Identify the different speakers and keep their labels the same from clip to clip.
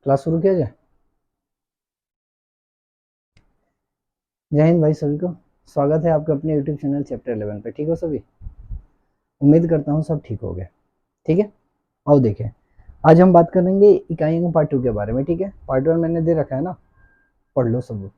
Speaker 1: Class शुरू किया जाए। जय हिंद भाई सभी को। स्वागत है आपके अपने यूट्यूब चैनल चैप्टर 11 पे। ठीक हो सभी? उम्मीद करता हूँ सब ठीक हो गए। ठीक है, आओ देखें। आज हम बात करेंगे इकाइयों पार्ट 2 के बारे में। ठीक है, पार्ट 1 मैंने दे रखा है ना, पढ़ लो सब।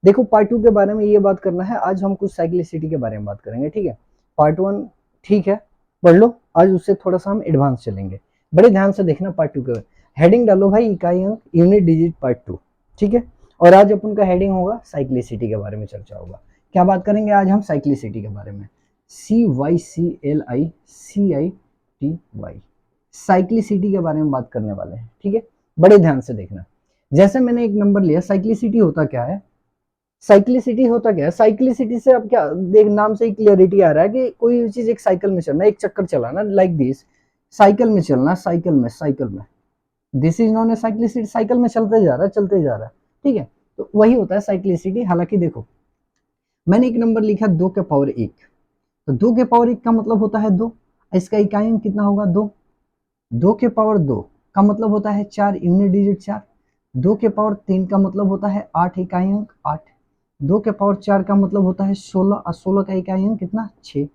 Speaker 1: देखो पार्ट 2 के बारे में ये बात करना है। आज हम कुछ साइक्लिसिटी के बारे में बात करेंगे। ठीक है, पार्ट 1 ठीक है, पढ़ लो। आज उससे थोड़ा सा हम एडवांस चलेंगे। बड़े ध्यान से देखना पार्ट 2 के। हेडिंग डालो भाई, इकाइयां यूनिट डिजिट पार्ट 2। ठीक है, और आज अपन का हेडिंग होगा साइक्लिसिटी के बारे में चर्चा होगा। क्या बात करेंगे आज हम? साइक्लिसिटी के बारे में। CYCLICITY, साइक्लिसिटी के बारे में बात करने वाले हैं। ठीक है, बड़े ध्यान से देखना। जैसे मैंने एक नंबर लिया, साइक्लिसिटी होता क्या है? साइक्लिसिटी होता क्या है? साइक्लिसिटी से अब क्या देख, नाम से ही क्लियरिटी आ रहा है कि कोई चीज एक साइकिल में चलना, एक चक्कर चलाना, लाइक दिस। साइकिल में चलना, साइकिल में this is non A cyclicity. Cycle में चलते जा रहा है, चलते जा रहा है। ठीक है, तो वही होता है साइक्लिसिटी। हालांकि देखो, मैंने एक नंबर लिखा 2 के पावर 1, तो 2 के पावर 1 का मतलब होता है 2। इसका इकाई कितना होगा? 2। 2 के पावर 2 का मतलब होता है 4, यूनिट डिजिट 4। 2 के पावर 3 का मतलब होता है 8, इकाई अंक 8। 2 के पावर 4 का मतलब होता है 16, और 16 का इकाई अंक कितना? 6।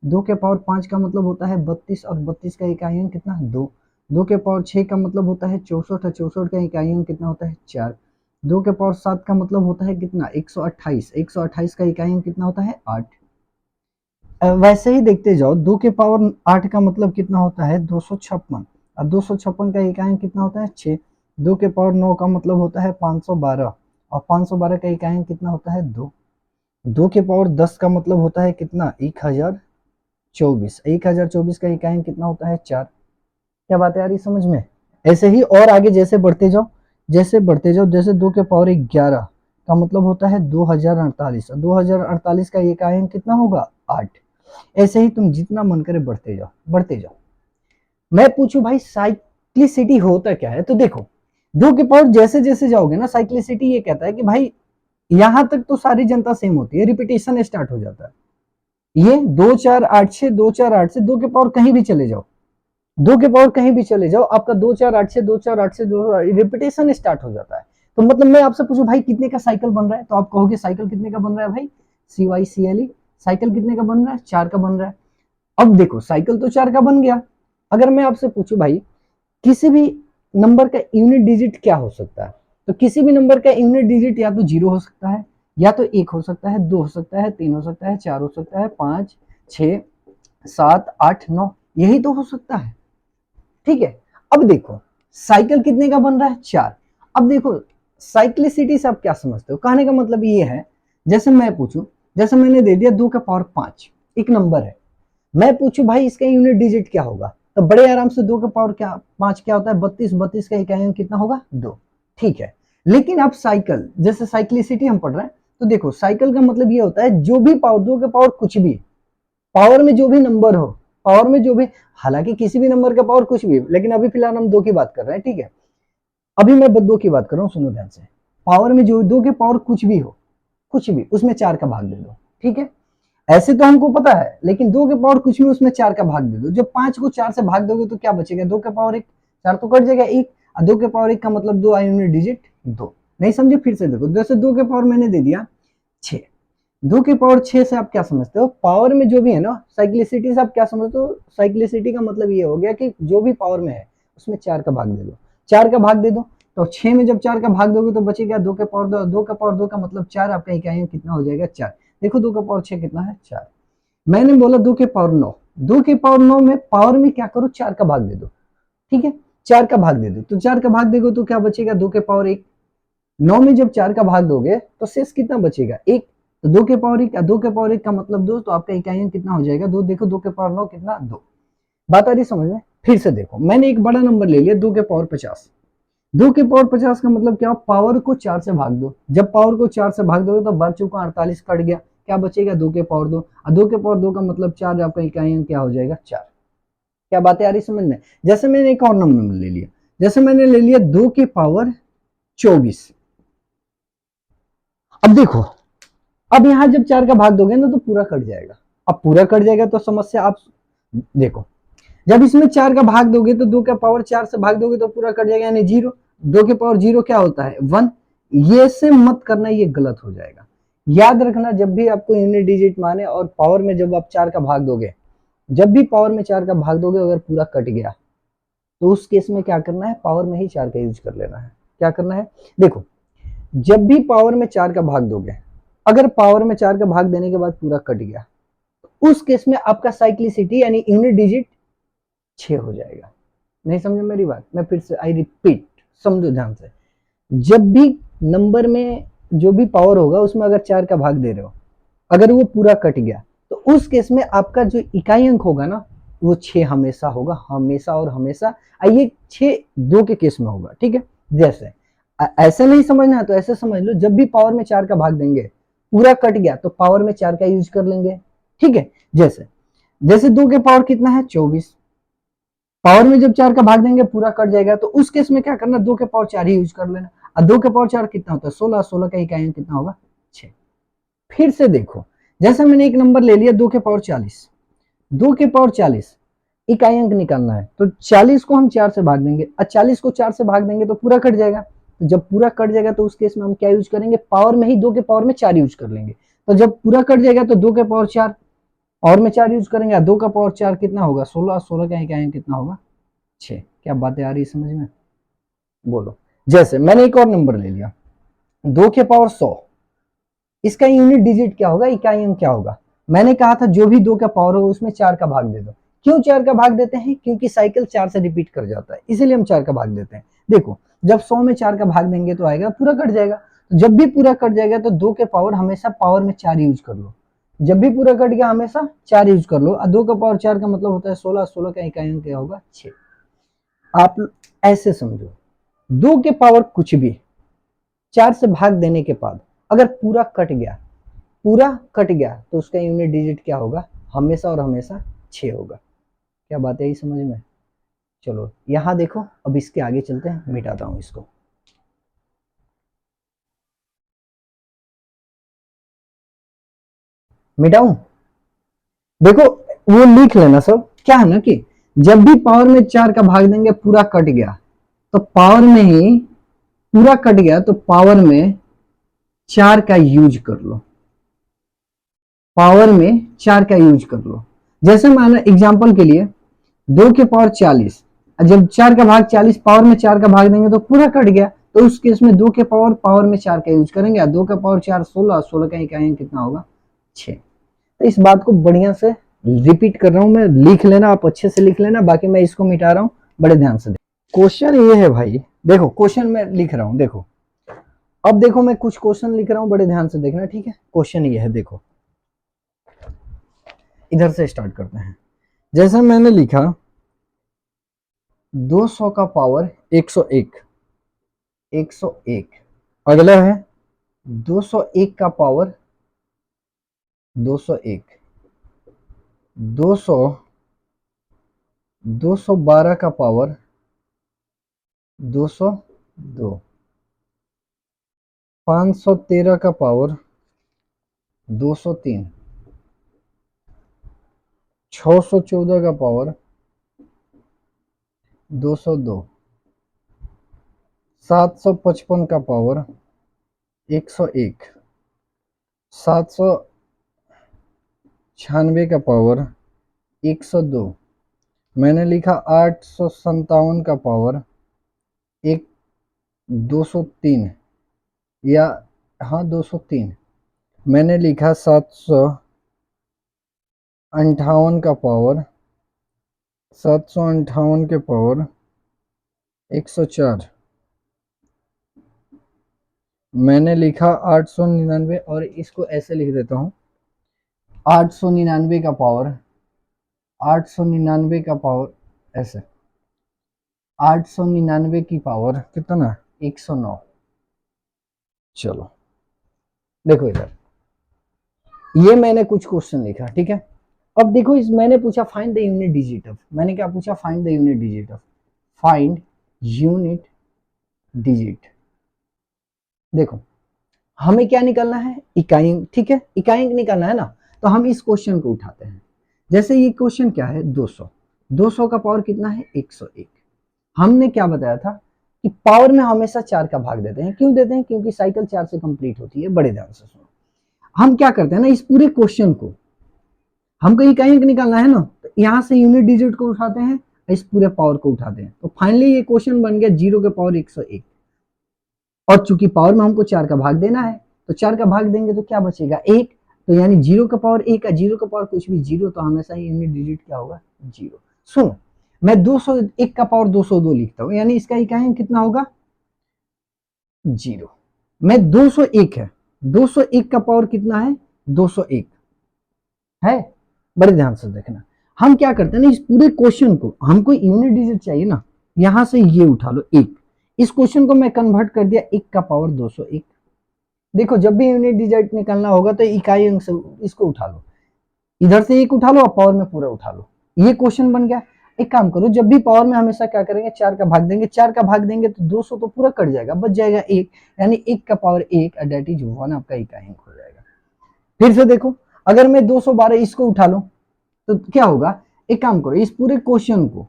Speaker 1: 2 के पावर 5 का मतलब होता है 32, और 32 का इकाई अंक कितना? 2। 2 के पावर 6 का मतलब होता है 64, और 64 का इकाई अंक कितना होता है? 4। 2 के पावर 7 का मतलब होता है कितना? 128, 128 का इकाई अंक कितना होता है? 8। वैसे ही देखते जाओ, 2 के पावर 8 का मतलब कितना होता है? 256, और 256 का इकाई अंक कितना होता है? 6। 2 के पावर 9 का मतलब होता है 512, और 512 का इकाई अंक कितना होता है? 2। 2 के पावर 10 का मतलब होता है कितना? 1024, 1024 का इकाई अंक कितना होता है? 4। क्या बात है यार, ये समझ में? ऐसे ही और आगे जैसे बढ़ते जाओ, जैसे 2 के पावर 11 का मतलब होता है 2048, 2048 का इकाई अंक कितना होगा? 8। ऐसे ही तुम जितना मन करे बढ़ते जाओ, बढ़ते जाओ। मैं पूछूं भाई साइक्लिसिटी होता क्या है? तो देखो, 2 के पावर जैसे जैसे जाओगे ना, साइक्लिसिटी ये कहता है कि भाई यहां तक तो सारी जनता सेम होती है, रिपीटेशन स्टार्ट हो जाता है। ये 2 4 8 6, 2 4 8 से 2 के पावर कहीं भी चले जाओ, 2 के पावर कहीं भी चले जाओ, आपका 2 4 8 से 2 4 8 से 2 रिपीटेशन स्टार्ट हो जाता है। तो मतलब मैं आपसे पूछूं भाई कितने का साइकिल बन रहा है, तो आप कहोगे साइकिल कितने का बन रहा है भाई? CYCLE, साइकिल कितने का बन रहा है? 4 का बन रहा है। अब देखो, साइकिल तो 4 का बन गया। अगर मैं आपसे पूछूं भाई किसी भी नंबर का यूनिट डिजिट क्या हो सकता है, तो किसी भी नंबर का यूनिट डिजिट या तो 0 हो सकता है, या तो 1 हो सकता है, 2 हो सकता है, 3 हो सकता है, 4 हो सकता है, 5 6 7 8 9, यही तो हो सकता है। ठीक है, अब देखो साइकिल कितने का बन रहा है? 4। अब देखो साइक्लिसिटी से आप क्या समझते हो? कहने का मतलब ये है, जैसे मैं पूछूं, जैसे मैंने दे दिया 2 का पावर 5, एक नंबर है। मैं पूछूं भाई इसका यूनिट डिजिट क्या होगा, तो बड़े आराम से 2 का पावर क्या 5 क्या होता है? 32, 32 का इकाई अंक कितना होगा? 2। ठीक है, लेकिन अब साइकिल, जैसे साइक्लिसिटी हम पढ़ रहे हैं, तो देखो साइकिल का मतलब ये होता है जो भी पावर, 2 के पावर कुछ भी, पावर में जो भी नंबर हो, पावर में जो भी, हालांकि किसी भी नंबर का पावर कुछ भी, लेकिन अभी फिलहाल हम 2 की बात कर रहे हैं। ठीक है, अभी मैं 2 की बात कर रहा हूँ, सुनो ध्यान से। पावर में जो 2 के पावर कुछ भी हो, कुछ भी, उसमें 4 का भाग दे दो। ठीक है, ऐसे तो हमको पता है, लेकिन 2 के पावर कुछ भी, उसमें 4 का भाग दे दो। जब 5 को 4 से भाग दोगे तो क्या बचेगा? 2 के पावर 1, 4 तो कट जाएगा 1, और 2 के पावर 1 का मतलब 2 यूनिट डिजिट 2। नहीं समझे? फिर से देखो, जैसे 2 के पावर मैंने दे दिया 6, 2 के पावर 6 से आप क्या समझते हो? पावर में जो भी है ना, साइक्लिसिटी से आप क्या समझते हो? साइक्लिसिटी का मतलब ये हो गया कि जो भी पावर में है उसमें 4 का भाग दे दो, 4 का भाग दे दो। तो 6 में जब 4 का भाग दोगे तो बचेगा 2 के पावर 2, 2 का पावर 2 का मतलब 4, आपका इकाई कितना हो जाएगा? 4। देखो 2 का पावर 6 कितना है? 4। मैंने बोला 2 के पावर 9, 2 के पावर 9 में पावर में क्या करो? 4 का भाग दे दो। ठीक है, 4 का भाग दे दो, तो 4 का भाग देगो तो क्या बचेगा? 2 के पावर 1। 9 में जब 4 का भाग दोगे तो शेष कितना बचेगा? 1। तो 2 के पावर 1, 2 के पावर 1 का मतलब 2, तो आपका इकाई अंक कितना हो जाएगा? 2। देखो 2 के पावर 9 कितना? 2। बात आ रही समझ में? फिर से देखो, मैंने एक बड़ा नंबर ले लिया 2 के पावर 50। 2 के पावर 50 का मतलब क्या? पावर को 4 से भाग दो। जब पावर को 4 से भाग दोगे तो बच चुका 48, कट गया, क्या बचेगा? 2 के पावर 2, और 2 के पावर 2 का मतलब 4, आपका इकाई अंक क्या हो जाएगा? 4। क्या बातें आ रही समझ में? जैसे मैंने एक और नंबर ले लिया, जैसे मैंने ले लिया 2 के पावर 24। अब देखो, अब यहां जब 4 का भाग दोगे ना तो पूरा कट जाएगा। अब पूरा कट जाएगा तो समस्या आप देखो, जब इसमें 4 का भाग दोगे तो 2 का पावर 4 से भाग दोगे तो पूरा कट जाएगा, यानी 0। 2 के पावर 0 क्या होता है 1। ये से मत करना, ये गलत हो जाएगा। याद रखना जब भी आपको यूनिट डिजिट माने और पावर में जब आप 4 का भाग दोगे, जब भी पावर में 4 का भाग दोगे अगर पूरा कट गया तो उस केस में क्या करना है, पावर में ही 4 का यूज कर लेना है। क्या करना है, देखो जब भी पावर में 4 का भाग दोगे, अगर पावर में 4 का भाग देने के बाद पूरा कट गया तो उस केस में आपका साइक्लिसिटी यानी यूनिट डिजिट 6 हो जाएगा। नहीं समझे मेरी बात, मैं फिर से आई रिपीट, समझो ध्यान से। जब भी नंबर में जो भी पावर होगा उसमें अगर 4 का भाग दे रहे हो, अगर वो पूरा कट गया तो उस केस में आपका जो इकाई अंक होगा ना वो 6 हमेशा होगा, हमेशा और हमेशा। ये 6 2 के केस में होगा, ठीक है। जैसे ऐसे नहीं समझना है तो ऐसे समझ लो, जब भी पावर में 4 का भाग देंगे पूरा कट गया तो पावर में 4 का यूज कर लेंगे, ठीक है। जैसे जैसे 2 के पावर कितना है 24, पावर में जब 4 का भाग देंगे पूरा कट जाएगा तो उस केस में क्या करना, 2 के पावर 4 ही यूज कर लेना। और 2 के पावर 4 कितना होता है 16, 16 का इकाई अंक कितना होगा 6। फिर से देखो, जैसे मैंने एक नंबर ले लिया 2 के पावर 40, 2 के पावर 40 इकाई अंक निकालना है तो 40 को हम 4 से भाग देंगे और 40 को 4 से भाग देंगे तो पूरा कट जाएगा। तो जब पूरा कट जाएगा तो उस केस में हम क्या यूज करेंगे, पावर में ही 2 के पावर में 4 यूज कर लेंगे। तो जब पूरा कट जाएगा तो 2 के पावर 4 और में 4 यूज करेंगे, 2 का पावर 4 कितना होगा 16, 16 का इकाई अंक कितना होगा 6। क्या बातें आ रही समझ में, बोलो। जैसे मैंने एक और नंबर ले लिया 2 के पावर 100, इसका यूनिट डिजिट क्या होगा, इकाई अंक क्या होगा। मैंने कहा था जो भी 2 का पावर होगा उसमें 4 का भाग दे दो। क्यों 4 का भाग देते हैं, क्योंकि साइकिल 4 से रिपीट कर जाता है, इसीलिए हम 4 का भाग देते हैं। देखो जब 100 में 4 का भाग देंगे तो आएगा पूरा कट जाएगा। तो जब भी पूरा कट जाएगा तो 2 के पावर हमेशा पावर में 4 यूज कर लो। जब भी पूरा कट गया हमेशा 4 यूज कर लो। और 2 का पावर 4 का मतलब होता है 16, 16 का इकाई अंक क्या होगा 6। आप ऐसे समझो, 2 के पावर कुछ भी 4 से भाग देने के बाद अगर पूरा कट गया, पूरा कट गया तो उसका यूनिट डिजिट क्या होगा, हमेशा और हमेशा 6 होगा। क्या बात है, यही समझ में। चलो यहां देखो, अब इसके आगे चलते हैं, मिटाता हूं इसको। मिटाऊं, देखो वो लिख लेना सब। क्या है ना कि जब भी पावर में 4 का भाग देंगे पूरा कट गया तो पावर में ही पूरा कट गया तो पावर में 4 का यूज कर लो, पावर में 4 का यूज कर लो। जैसे मान एग्जांपल के लिए 2 के पावर 40, जब 4 का भाग 40 पावर में 4 का भाग देंगे तो पूरा कट गया। तो उस केस में 2 के पावर पावर में 4 का यूज करेंगे। 2 का पावर 4 16, 16 का इकाई अंक कितना होगा 6। तो इस बात को बढ़िया से रिपीट कर रहा हूं मैं, लिख लेना, आप अच्छे से लिख लेना। बाकी मैं इसको मिटा रहा हूं, बड़े ध्यान से देखो। क्वेश्चन ये है भाई, देखो क्वेश्चन मैं लिख रहा हूं, देखो अब देखो मैं कुछ क्वेश्चन लिख रहा हूं, बड़े ध्यान से देखना, ठीक है। क्वेश्चन ये है, देखो इधर से स्टार्ट करते हैं। जैसे मैंने लिखा 200 का पावर 101, 101। अगला है 201 का पावर 201, 200, 212 का पावर 202, 513 का पावर 203, 614 का पावर 202, 755 का पावर 101, 796 का पावर 102। मैंने लिखा 857 का पावर 203, या हाँ 203। मैंने लिखा 758 का पावर 758 के पावर 104। मैंने लिखा 899, और इसको ऐसे लिख देता हूँ 899 का पावर 899 का पावर ऐसे 899 की पावर कितना 109। चलो देखो इधर, ये मैंने कुछ क्वेश्चन लिखा, ठीक है। अब देखो इस मैंने पूछा find the unit digit of, मैंने क्या पूछा, find the unit digit of, find unit digit. देखो हमें क्या निकालना है, इकाई अंक, ठीक है, इकाई अंक निकालना है ना। तो हम इस क्वेश्चन को उठाते हैं। जैसे ये क्वेश्चन क्या है 200, 200 का पावर कितना है 101। हमने क्या बताया था कि पावर में हमेशा 4 का भाग देते हैं। क्यों देते हैं? क्योंकि साइकिल 4 से कंप्लीट होती है। बड़े ध्यान से सुनो, हम क्या करते हैं ना, इस पूरे क्वेश्चन को हमको इकाई अंक निकालना है ना, तो यहाँ से यूनिट डिजिट को उठाते हैं, इस पूरे पावर को उठाते हैं, तो फाइनली ये क्वेश्चन बन गया 0 के पावर 101। और चूंकि पावर में हमको 4 का भाग देना है, तो 4 का भाग देंगे तो क्या बचेगा? 1। तो यानी 0 का पावर 1 है, 0 का पावर कुछ भी 0, तो हमेशा यूनिट डिजिट क्या होगा? 0। सुनो, मैं 201 का पावर 202 लिखता हूँ, यानी इसका इकाई अंक कितना होगा? 0। मैं 201 है, 201 का पावर कितना है? 201 है। बड़े ध्यान से देखना, हम क्या करते हैं ना, इस पूरे क्वेश्चन को हमको यूनिट डिजिट चाहिए ना, यहां से ये उठा लो 1। इस क्वेश्चन को मैं कन्वर्ट कर दिया 1 का पावर 201। देखो, जब भी यूनिट डिजिट निकालना होगा तो इकाई अंक से इसको उठा लो, इधर से 1 उठा लो और पावर में पूरा उठा लो। ये क्वेश्चन बन गया। एक काम करो, जब भी पावर में हमेशा क्या करेंगे? 4 का भाग देंगे। 4 का भाग देंगे तो 200 तो पूरा कट जाएगा, बच जाएगा 1, यानी 1 का पावर 1, दैट इज 1 आपका इकाई अंक हो जाएगा। फिर से देखो, अगर मैं 212 इसको उठा लूं तो क्या होगा? एक काम करो, इस पूरे क्वेश्चन को,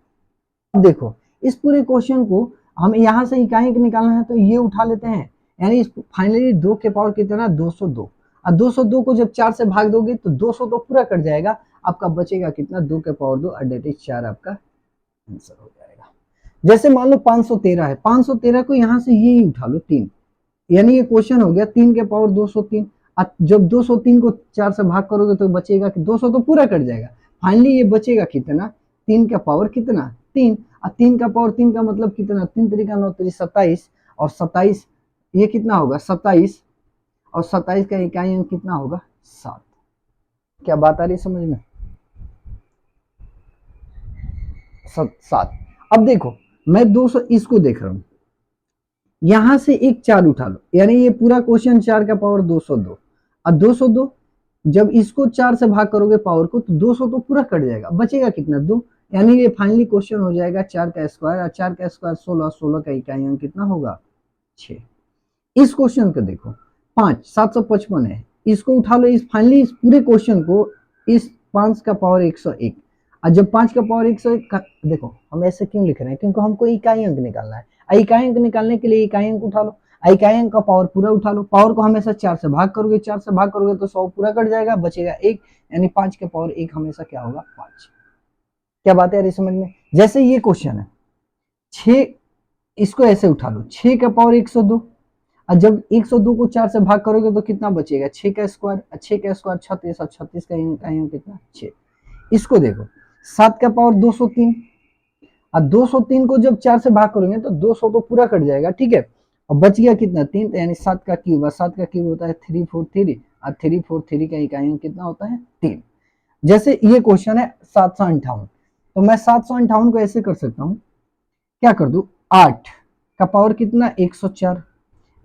Speaker 1: अब देखो, इस पूरे क्वेश्चन को हम यहां से इकाई अंक निकालना है तो ये उठा लेते हैं, यानी फाइनली 2 के पावर कितना? 202। और 202 को जब 4 से भाग दोगे तो 200 तो पूरा कट जाएगा, आपका बचेगा कितना? 2 के पावर 2, दैट इज 4 आपका आंसर हो जाएगा। जैसे मान लो 513 है, 513 को यहां से ये उठा लो 3, यानी ये क्वेश्चन हो गया 3 के पावर 203। जब 203 को 4 से भाग करोगे तो बचेगा कि 200 तो पूरा कट जाएगा, फाइनली ये बचेगा कितना? 3 का पावर कितना? 3। और 3 का पावर 3 का मतलब कितना? 3 तरीका 9 तरी 27, और 27 ये कितना होगा? 27, और 27 का इकाई अंक कितना होगा? 7। क्या बात आ रही समझ में? 7। अब देखो, मैं 200 इसको देख रहा हूं, यहां से एक 4 उठा लो, यानी ये पूरा क्वेश्चन 4 का पावर 202। और 202 जब इसको 4 से भाग करोगे पावर को तो 200 तो पूरा कट जाएगा, बचेगा कितना? 2, यानी ये फाइनली क्वेश्चन हो जाएगा 4 का स्क्वायर, और 4 का स्क्वायर 16, 16 का इकाई अंक कितना होगा? 6। इस क्वेश्चन को देखो, 5 755 है, इसको उठा लो, इस फाइनली इस पूरे क्वेश्चन को, इस 5 का पावर 101। और जब 5 का पावर 101 का, देखो हम ऐसे क्यों लिख रहे हैं? क्योंकि हमको इकाई अंक निकालना है। इकाई अंक निकालने के लिए इकाई अंक उठा लो, इकाई अंक का पावर पूरा उठा लो, पावर को हमेशा 4 से भाग करोगे, 4 से भाग करोगे तो 100 पूरा कट जाएगा, बचेगा 1, यानी 5 के पावर 1 हमेशा क्या होगा? 5। क्या बात है यार समझ में? जैसे ये क्वेश्चन है 6, इसको ऐसे उठा लो, 6 का पावर 102, और जब 102 को 4 से भाग करोगे तो कितना बचेगा? 6 का स्क्वायर, 6 का स्क्वायर 36, और 36 का इकाई कितना? 6। इसको देखो, 7 का पावर 203, और 203 को जब 4 से भाग करोगे तो 200 तो पूरा कट जाएगा, ठीक है, और बच गया कितना? 3, तो यानी 7 का क्यूब, और 7 का क्यूब होता है 343, और 343 का इकाई कितना होता है? 3। जैसे ये क्वेश्चन है 758, तो मैं 758 को ऐसे कर सकता हूँ, क्या कर दू? 8 का पावर कितना? 104।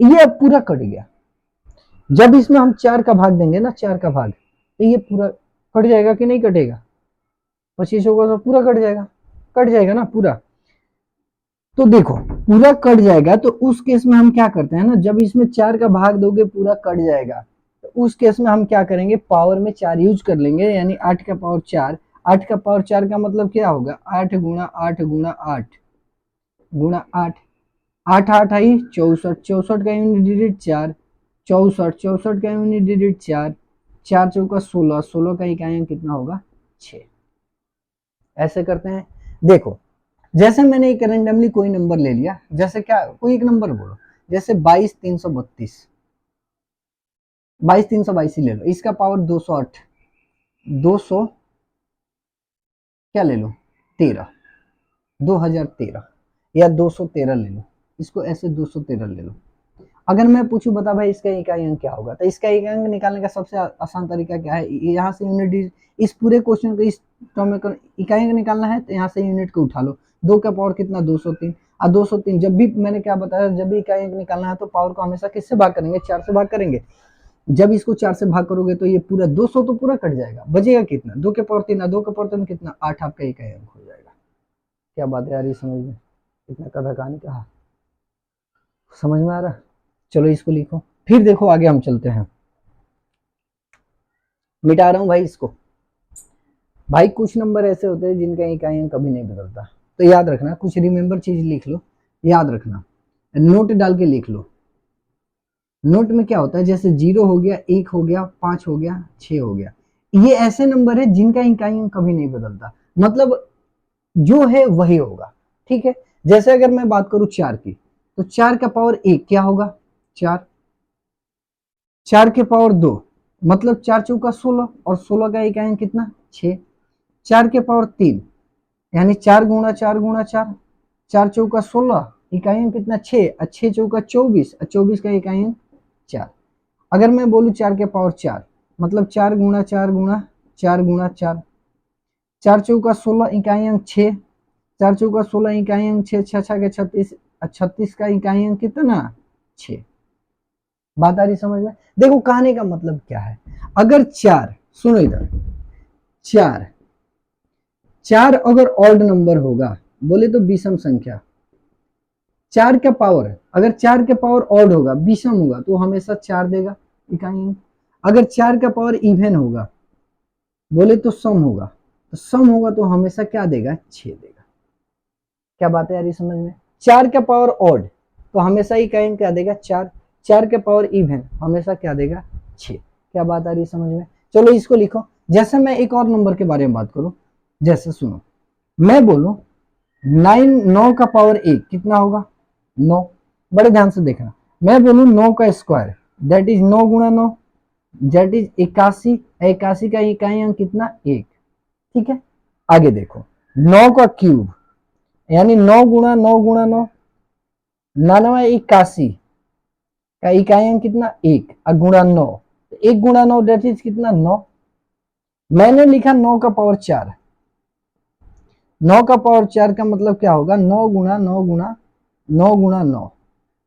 Speaker 1: ये अब पूरा कट गया, जब इसमें हम 4 का भाग देंगे ना, 4 का भाग, तो ये पूरा कट जाएगा कि नहीं कटेगा? 25 होगा तो पूरा कट जाएगा, कट जाएगा ना पूरा। तो देखो, पूरा कट जाएगा, तो उस केस में हम क्या करते हैं ना, जब इसमें 4 का भाग दोगे पूरा कट जाएगा, तो उस केस में हम क्या करेंगे? पावर में 4 यूज कर लेंगे, यानी 8 का पावर 4। 8 का पावर 4 का मतलब क्या होगा? 8 गुणा 8 गुणा 8 गुणा 8, 8 8 आई 64, 64 का यूनिट डिजिट 4, 64, 64 का यूनिट डिजिट 4, 4 चौका 16, 16 का इकाई अंक कितना होगा? 6। ऐसे करते हैं। देखो, जैसे मैंने एक रेंडमली कोई नंबर ले लिया, जैसे क्या, कोई एक नंबर बोलो, जैसे 22 332, 22 322 ही ले लो, इसका पावर 208, 200 क्या ले लो? 13, 2013, या 213 ले लो, इसको ऐसे 213 ले लो। अगर मैं पूछूं बता भाई इसका इकाई अंक क्या होगा, तो इसका इकाई अंक निकालने का सबसे आसान तरीका क्या है? यहाँ से यूनिट, इस पूरे क्वेश्चन को, इस टर्म में इकाई अंक निकालना है तो यहाँ से यूनिट को उठा लो, 2 का पावर कितना? 203, और 203 जब भी मैंने क्या बताया, जब भी इकाई अंक निकालना है तो पावर को हमेशा किससे भाग करेंगे? 4 से भाग करेंगे। जब इसको 4 से भाग करोगे तो ये पूरा 200 तो पूरा कट जाएगा, बचेगा कितना? 2 के पावर 3, 2 के पावर 3 कितना? 8 आपका इकाई अंक हो जाएगा। क्या बात है यार, ये समझ में? इतना कथा कहानी कहा, समझ में आ रहा? चलो इसको लिखो, फिर देखो आगे हम चलते हैं। मिटा रहा हूं भाई इसको। भाई कुछ नंबर ऐसे होते हैं जिनका इकाई अंक कभी नहीं बदलता, तो याद रखना, कुछ रिमेंबर चीज लिख लो, याद रखना। नोट डाल के लिख लो। नोट में क्या होता है, जैसे 0 हो गया, 1 हो गया, 5 हो गया, 6 हो गया, ये ऐसे नंबर है जिनका इकाई अंक कभी नहीं बदलता, मतलब जो है वही होगा। ठीक है, जैसे अगर मैं बात करूं 4 की, तो 4 का पावर 1 क्या होगा, 4। 4 के पावर 2 मतलब 4 चौका 16, और 16 का इकाई अंक कितना, 6। 4 के पावर 3 यानी 4 गुणा 4 गुणा 4, 4 चौका 16, इकाई अंक कितना, 6, और 6 चौका 24, और 24 का इकाई अंक 4। अगर मैं बोलूं 4 के पावर 4 मतलब 4 गुणा 4 गुणा 4 गुणा 4, 4 चौका 16, इकाई अंक 6, 4 चौका 16, इकाई अंक 6, 6 छः के 36, 36 का इकाई अंक कितना, 6। बात आ रही समझ में। देखो कहने का मतलब क्या है, अगर 4, सुनो इधर, 4 4 अगर ऑड नंबर होगा, बोले तो विषम संख्या, 4 का पावर, अगर 4 का पावर ऑड होगा, विषम होगा, तो हमेशा 4 देगा इकाई अंक। अगर 4 का पावर इवन होगा, बोले तो सम होगा, तो सम होगा तो हमेशा क्या देगा, 6 देगा। क्या बात है यार ये समझ में। 4 का पावर ऑड तो हमेशा इकाई अंक क्या देगा, 4। 4 का पावर इवन हमेशा क्या देगा, 6। क्या बात आ रही समझ में। चलो इसको लिखो। जैसे मैं एक और नंबर के बारे में बात करूं, जैसे सुनो, मैं बोलूं 9 का पावर 1 कितना होगा, 9। बड़े ध्यान से देखना, मैं बोलूं 9 का स्क्वायर दैट इज 9 गुणा 9, दैट इज 81। 81 का इकाई अंक कितना, 1। ठीक है, आगे देखो, 9 का क्यूब यानी 9 गुणा 9 गुणा 9, 9981 का इकाई अंक कितना, 1, और गुणा 9, 1 गुणा 9 दैट इज कितना, 9। मैंने लिखा 9 का पावर 4, 9 का पावर 4 का मतलब क्या होगा, 9 गुणा 9 गुणा 9 गुणा 9,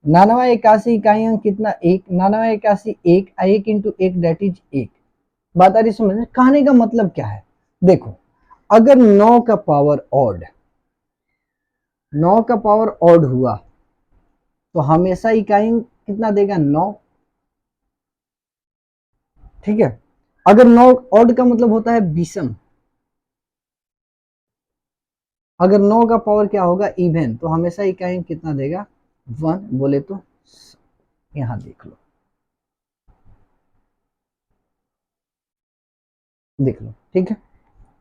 Speaker 1: 9981 इकाई अंक कितना, 1, 9981 1, 1 इंटू 1 दैट इज 1। बात आ रही समझ में। कहने का मतलब क्या है, देखो अगर 9 का पावर ऑड, 9 का पावर ऑड हुआ तो हमेशा इकाई अंक कितना देगा, 9। ठीक है, अगर 9 ऑड का मतलब होता है विषम, अगर 9 का पावर क्या होगा, इवन, तो हमेशा इकाई अंक कितना देगा, 1। बोले तो यहां देख लो, देख लो। ठीक है,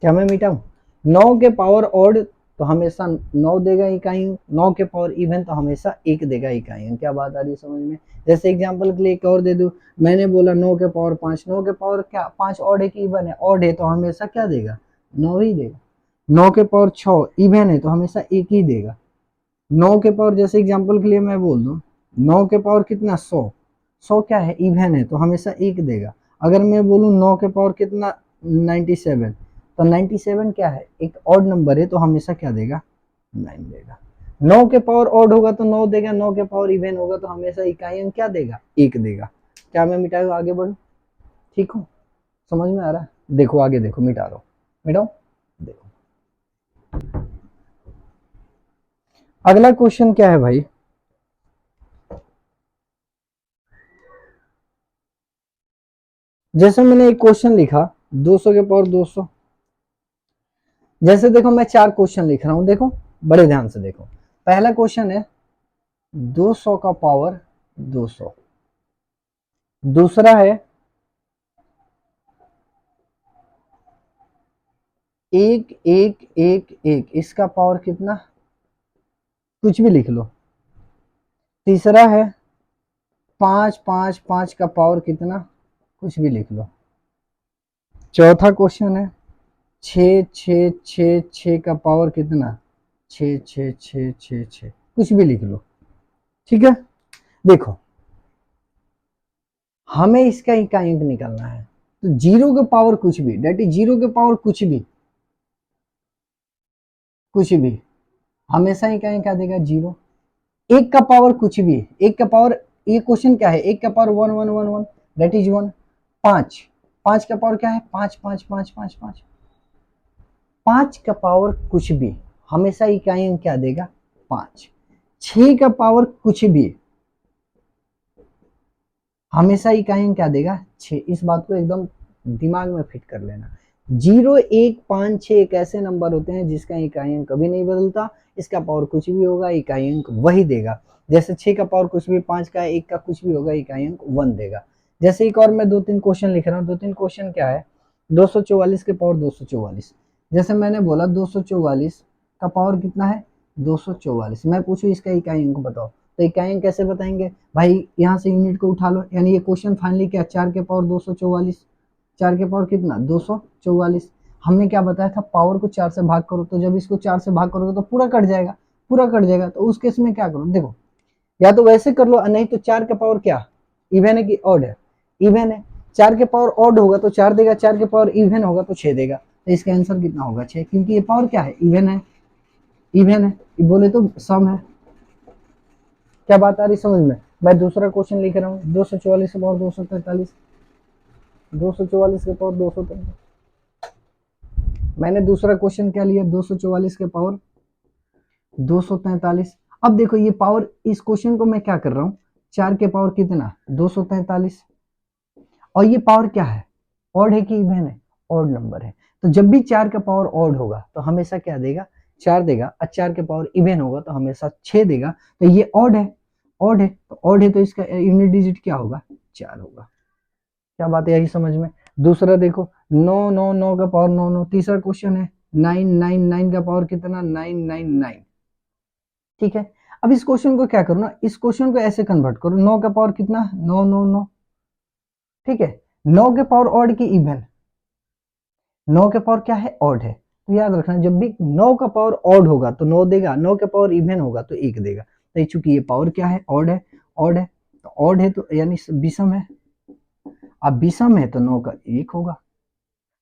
Speaker 1: क्या मैं मिटाऊं, 9 के पावर ऑड तो हमेशा 9 देगा इकाई अंक, 9 के पावर इवन तो हमेशा 1 देगा इकाई अंक। क्या बात आ रही है समझ में। जैसे एग्जांपल के लिए एक और दे दूं, मैंने बोला 9 के पावर 5, 9 के पावर क्या 5 ऑड है कि इवन है, ऑड है तो हमेशा क्या देगा, 9 ही देगा। 9 के पावर 6 इवन है तो हमेशा 1 ही देगा। 9 के पावर, जैसे एग्जांपल के लिए मैं बोल दूं 9 के पावर कितना, 100, 100 क्या है, इवन है तो हमेशा 1 देगा। अगर मैं बोलूं 9 के पावर कितना, 97, तो 97 क्या है, एक ऑड नंबर है तो हमेशा क्या देगा, 9 देगा। 9 के पावर ऑड होगा तो 9 देगा, 9 के पावर इवन होगा तो हमेशा इकाई अंक क्या देगा, 1 देगा। क्या मैं मिटाऊ, आगे बढ़ू, ठीक हो, समझ में आ रहा है। देखो आगे देखो, मिटा रहा हूं, मिटाओ, देखो अगला क्वेश्चन क्या है भाई। जैसे मैंने एक क्वेश्चन लिखा 200 के पावर 200, जैसे देखो मैं 4 क्वेश्चन लिख रहा हूं, देखो बड़े ध्यान से देखो। पहला क्वेश्चन है 200 का पावर 200, दूसरा है 1111, इसका पावर कितना, कुछ भी लिख लो। तीसरा है 555 का पावर कितना, कुछ भी लिख लो। चौथा क्वेश्चन है 6666 का पावर कितना, 66666, कुछ भी लिख लो। ठीक है, देखो हमें इसका इकाई अंक निकालना है, तो 0 के पावर कुछ भी, डेट इज 0 के पावर कुछ भी, कुछ भी हमेशा इकाई क्या देगा, 0। 1 का पावर कुछ भी, 1 का पावर, ये क्वेश्चन क्या है, 1 का पावर 1111 दैट इज 1। 5, 5 का पावर क्या है, 5 5 5 5 5, 5 का पावर कुछ भी हमेशा इकाई अंक क्या देगा, 5। 6 का पावर कुछ भी हमेशा इकाई अंक क्या देगा, 6। इस बात को एकदम दिमाग में फिट कर लेना। 0 1 5 6 एक ऐसे नंबर होते हैं जिसका इकाई अंक कभी नहीं बदलता, इसका पावर कुछ भी होगा इकाई अंक वही देगा। जैसे 6 का पावर कुछ भी, 5 का, 1 का कुछ भी होगा, इकाई अंक 1 देगा। जैसे एक और मैं 2-3 क्वेश्चन लिख रहा हूँ। 2-3 क्वेश्चन क्या है, 244 के पावर 244। जैसे मैंने बोला 244 का पावर कितना है, 244। मैं पूछूं इसका इकाई अंक बताओ, तो इकाई अंक कैसे बताएंगे भाई, यहाँ से यूनिट को उठा लो। यानी ये क्वेश्चन फाइनली क्या, 4 के पावर 244। 4 के पावर कितना, 244। हमने क्या बताया था, पावर को 4 से भाग करो, तो जब इसको 4 से भाग करोगे तो पूरा कट जाएगा, पूरा कट जाएगा। तो उस केस में क्या करो, देखो या तो वैसे कर लो, नहीं तो 4 का पावर क्या, इवन है कि ऑड है, इवन है। 4 के पावर ऑड होगा तो 4 देगा, 4 के पावर इवन होगा तो 6 देगा। तो इसका आंसर कितना होगा, 6, क्योंकि ये पावर क्या है, इवन है, इवन है, ये बोले तो सम है। क्या बात आ रही समझ में। मैं दूसरा क्वेश्चन लिख रहा हूँ, 244 के पावर 243, 244 के पावर 243। मैंने दूसरा क्वेश्चन क्या लिया, 244 के पावर 243। अब देखो ये पावर, इस क्वेश्चन को मैं क्या कर रहा हूँ, 4 के पावर कितना, 243। और ये पावर क्या है, ऑड है कि इवन है, ऑड नंबर है। तो जब भी 4 का पावर ऑड होगा तो हमेशा क्या देगा, 4 देगा, और 4 के पावर इवन होगा तो हमेशा 6 देगा। तो ये ऑड है, ऑड है, तो ऑड है तो इसका यूनिट डिजिट क्या होगा, 4 होगा। क्या बात है, यही समझ में। दूसरा देखो, 9 9 9 का पावर 9 9। तीसरा क्वेश्चन है 9 9 9 का पावर कितना, 999। ठीक है, अब इस क्वेश्चन को क्या करो ना, इस क्वेश्चन को ऐसे कन्वर्ट करो, 9 का पावर कितना, 9 9 9। ठीक है, 9 के पावर ऑड की इवन, 9 के पावर क्या है, ऑड है। तो याद रखना, जब भी 9 का पावर ऑड होगा तो 9 देगा, 9 के पावर इवन होगा तो 1 देगा। तो चूंकि ये पावर क्या है, ऑड है, ऑड है, तो ऑड है तो यानी विषम है। अब विषम है तो 9 का 1 होगा,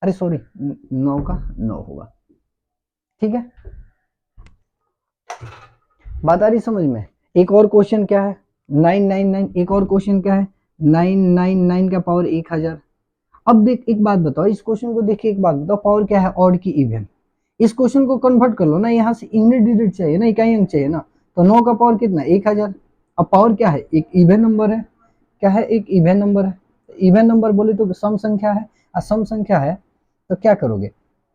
Speaker 1: अरे सॉरी 9 का 9 होगा। ठीक है, बात आ रही समझ में। एक और क्वेश्चन क्या है, 999। एक और क्वेश्चन क्या है, 999 का पावर 1000। अब देख एक बात बताओ, इस क्वेश्चन को देखिए, एक बात बताओ, पावर क्या है, ऑड की इवन। इस क्वेश्चन को कन्वर्ट कर लो ना, यहाँ से यूनिट डिजिट चाहिए ना, इकाई अंक चाहिए ना। तो 9 का पावर कितना, 1000। अब पावर क्या है, एक इवन नंबर है, क्या है, एक इवन नंबर है। इवन नंबर बोले तो सम संख्या है, और सम संख्या है तो क्या करोगे,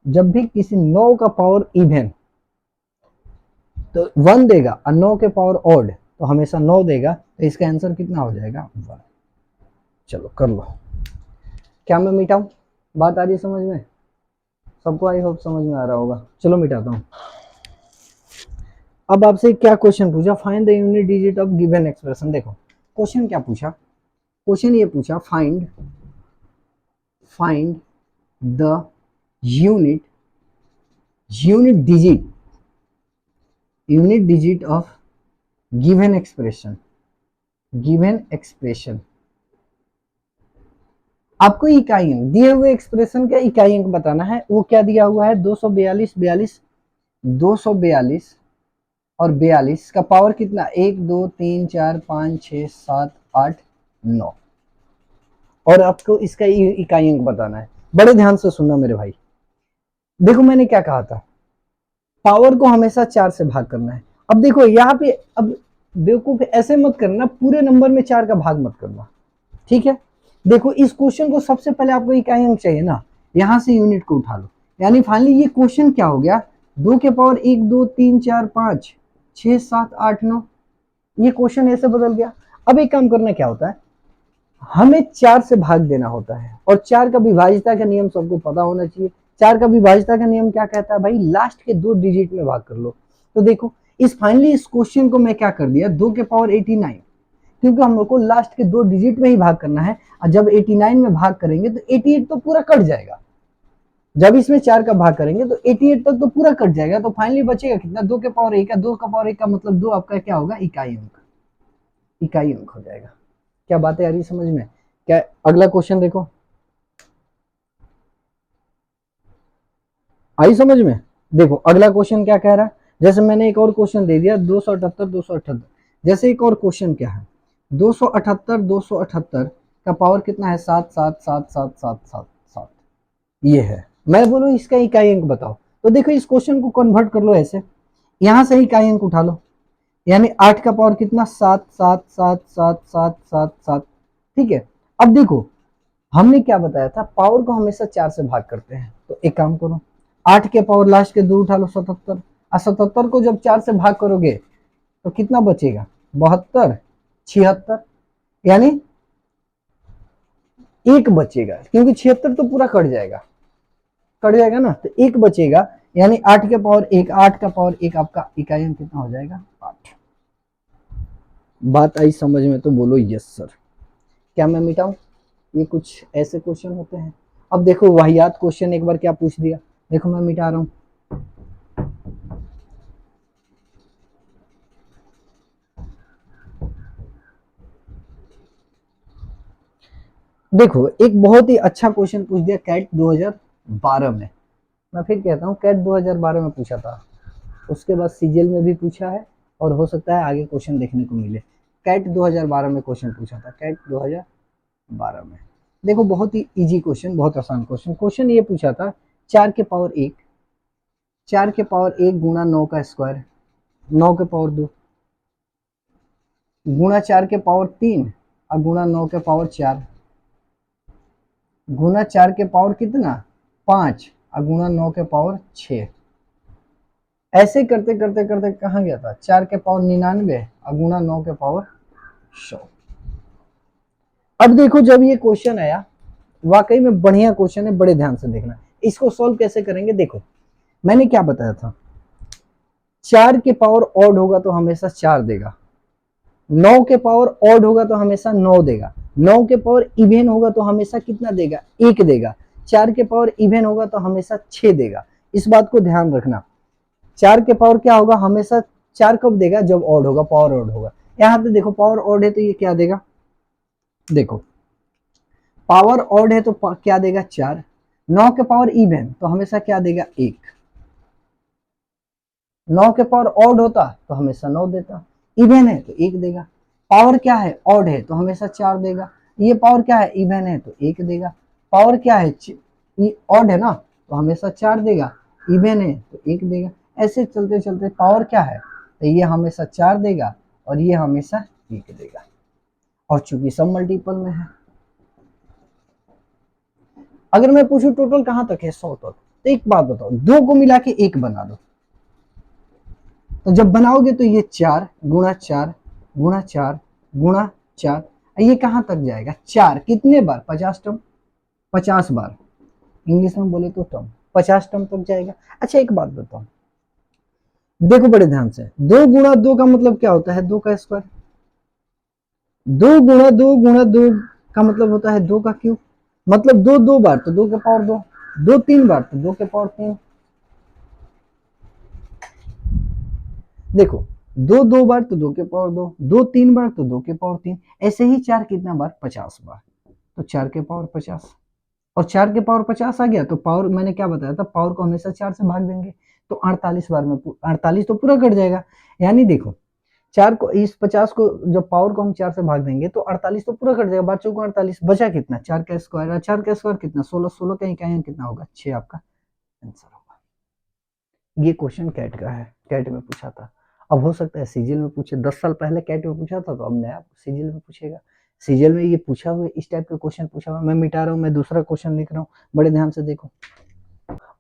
Speaker 1: जब भी किसी 9 का पावर इवन तो 1 देगा, और 9 के पावर ऑड तो हमेशा 9 देगा। तो इसका आंसर कितना हो जाएगा, 1। चलो कर लो, क्या मैं मिटाऊं, बात आ रही समझ में सबको, आई होप समझ में आ रहा होगा। चलो मिटाता हूं। अब आपसे क्या क्वेश्चन पूछा, find the unit digit of given expression. देखो क्वेश्चन क्या पूछा, क्वेश्चन ये पूछा, find the unit digit of given expression. आपको इकाई अंक दिए हुए एक्सप्रेशन का इकाई अंक बताना है। वो क्या दिया हुआ है, 242 42 242 और 42 का पावर कितना, 1 2 3 4 5 6 7 8 9। और आपको इसका इकाई अंक बताना है। बड़े ध्यान से सुनना मेरे भाई, देखो मैंने क्या कहा था, पावर को हमेशा 4 से भाग करना है। अब देखो यहाँ पे, अब बेवकूफ ऐसे मत करना, पूरे नंबर में 4 का भाग मत करना। ठीक है, देखो इस क्वेश्चन को सबसे पहले आपको इकाई अंक चाहिए ना, यहां से यूनिट को उठा लो। यानी फाइनली ये क्वेश्चन क्या हो गया, 2 के पावर 1 2 3 4 5 6 7 8 9। ये क्वेश्चन ऐसे बदल गया। अब एक काम करना क्या होता है, हमें 4 से भाग देना होता है, और 4 का विभाज्यता का नियम सबको पता होना चाहिए। 4 का विभाज्यता का नियम क्या कहता है भाई, लास्ट के 2 डिजिट में भाग कर लो। तो देखो इस फाइनली इस क्वेश्चन को मैं क्या कर दिया, 2 के पावर 89, क्योंकि हम लोग को लास्ट के 2 डिजिट में ही भाग करना है। और जब 89 में भाग करेंगे तो 88 तो पूरा कट जाएगा। जब इसमें 4 का भाग करेंगे तो 88 तक तो पूरा कट जाएगा। तो फाइनली बचेगा कितना, 2 के पावर 1 का, 2 का पावर 1 का मतलब 2 आपका क्या होगा, इकाई अंक, इकाई अंक हो जाएगा। क्या बात है आ रही समझ में। क्या अगला क्वेश्चन देखो, आई समझ में। देखो अगला क्वेश्चन क्या कह रहा है, जैसे मैंने एक और क्वेश्चन दे दिया 278 जैसे एक और क्वेश्चन क्या है, 278 का पावर कितना है, 7 7 7 7 7 7 7। ये है, मैं बोलूं इसका इकाई अंक बताओ। तो देखो इस क्वेश्चन को कन्वर्ट कर लो ऐसे, यहां से इकाई अंक उठा लो। यानी 8 का पावर कितना, 7 7 7 7 7 7 7। ठीक है, अब देखो हमने क्या बताया था, पावर को हमेशा 4 से भाग करते हैं। तो एक काम करो, 8 के पावर लास्ट के 2 उठा लो, 77। और 77 को जब 4 से भाग करोगे तो कितना बचेगा, 72, 76, यानी एक बचेगा, क्योंकि 76 तो पूरा कट जाएगा ना, तो एक बचेगा, यानी 8 के पावर एक, 8 का पावर एक आपका इकाई अंक कितना हो जाएगा, 8। बात आई समझ में तो बोलो यस सर। क्या मैं मिटाऊं? ये कुछ ऐसे क्वेश्चन होते हैं। अब देखो वाहियात क्वेश्चन एक बार क्या पूछ दिया, देखो मैं मिटा रहा हूं। देखो एक बहुत ही अच्छा क्वेश्चन पूछ दिया कैट 2012 में। मैं फिर कहता हूँ कैट 2012 में पूछा था, उसके बाद सीजीएल में भी पूछा है, और हो सकता है आगे क्वेश्चन देखने को मिले। कैट 2012 में क्वेश्चन पूछा था, कैट 2012 में। देखो बहुत ही इजी क्वेश्चन, बहुत आसान क्वेश्चन। क्वेश्चन ये पूछा था 4 के पावर 1, 4 के पावर 1 गुणा 9 का स्क्वायर, 9 के पावर 2 गुणा 4 के पावर 3 और गुणा 9 के पावर 4 गुणा 4 के पावर कितना 5 और गुणा 9 के पावर 6। ऐसे करते करते करते कहाँ गया था, 4 के पावर 99 और गुणा 9 के पावर 100। अब देखो जब ये क्वेश्चन आया, वाकई में बढ़िया क्वेश्चन है, बड़े ध्यान से देखना। इसको सॉल्व कैसे करेंगे, देखो मैंने क्या बताया था, 4 के पावर ऑड होगा तो हमेशा 4 देगा, 9 के पावर ऑड होगा तो हमेशा 9 देगा, 9 के पावर इवन होगा तो हमेशा कितना देगा, 1 देगा, 4 के पावर इवन होगा तो हमेशा 6 देगा। इस बात को ध्यान रखना। 4 के पावर क्या होगा, हमेशा 4 कब देगा, जब ऑड होगा, पावर ऑड होगा। यहाँ पे देखो पावर ऑड है तो ये क्या देगा, देखो पावर ऑड है तो क्या देगा 4, 9 के पावर इवन तो हमेशा क्या देगा 1, 9 के पावर ऑड होता तो हमेशा 9 देता, इवन है तो 1 देगा। पावर क्या है, ऑड है तो हमेशा 4 देगा। ये पावर क्या है, इवन है तो 1 देगा। पावर क्या है, ऑड है ना, तो हमेशा 4 देगा, इवन है तो 1 देगा। ऐसे चलते चलते पावर क्या है, तो ये हमेशा 4 देगा और ये हमेशा 1 देगा। और चूंकि सब मल्टीपल में है, अगर मैं पूछूं टोटल कहां तक है 100 तक, तो एक बात बताओ, 2 को मिला के 1 बना दो, तो जब बनाओगे तो ये 4 गुणा 4 गुणा 4 गुणा 4, ये कहां तक जाएगा, 4 कितने बार, 50 टर्म, 50 बार, इंग्लिश में बोले तो टर्म, 50 टर्म तक जाएगा। अच्छा एक बात बताओ, देखो बड़े ध्यान से, 2 गुणा 2 का मतलब क्या होता है, 2 का स्क्वायर, 2 गुणा 2 गुणा 2 का मतलब होता है 2 का क्यूब, मतलब 2 2 बार तो 2 के पावर 2, 2 3 बार तो 2 के पावर 3। देखो 2 2 बार तो 2 के पावर 2, 2 3 बार तो 2 के पावर 3, ऐसे ही 4 कितना बार, 50 बार, तो 4 के पावर 50, और 4 के पावर 50 आ गया तो पावर मैंने क्या बताया था, पावर को हमेशा 4 से भाग देंगे, तो 48 बार में 48 तो पूरा कट जाएगा। यानी देखो 4 को, इस 50 को जब पावर को हम 4 से भाग देंगे तो 48 तो पूरा कट जाएगा, बच्चों को 48 बचा कितना, 4 का स्क्वायर, 4 का स्क्वायर कितना 16, 16 का इकाई कितना होगा 6, आपका आंसर होगा। ये क्वेश्चन कैट का है, कैट में पूछा था। अब हो सकता है सीजीएल में पूछे, 10 साल पहले कैट में पूछा था तो अब नया सीजीएल में पूछेगा। सीजीएल में ये पूछा हुआ इस टाइप का क्वेश्चन पूछा हुआ, मैं मिटा रहा हूँ, मैं दूसरा क्वेश्चन लिख रहा हूँ, बड़े ध्यान से देखो।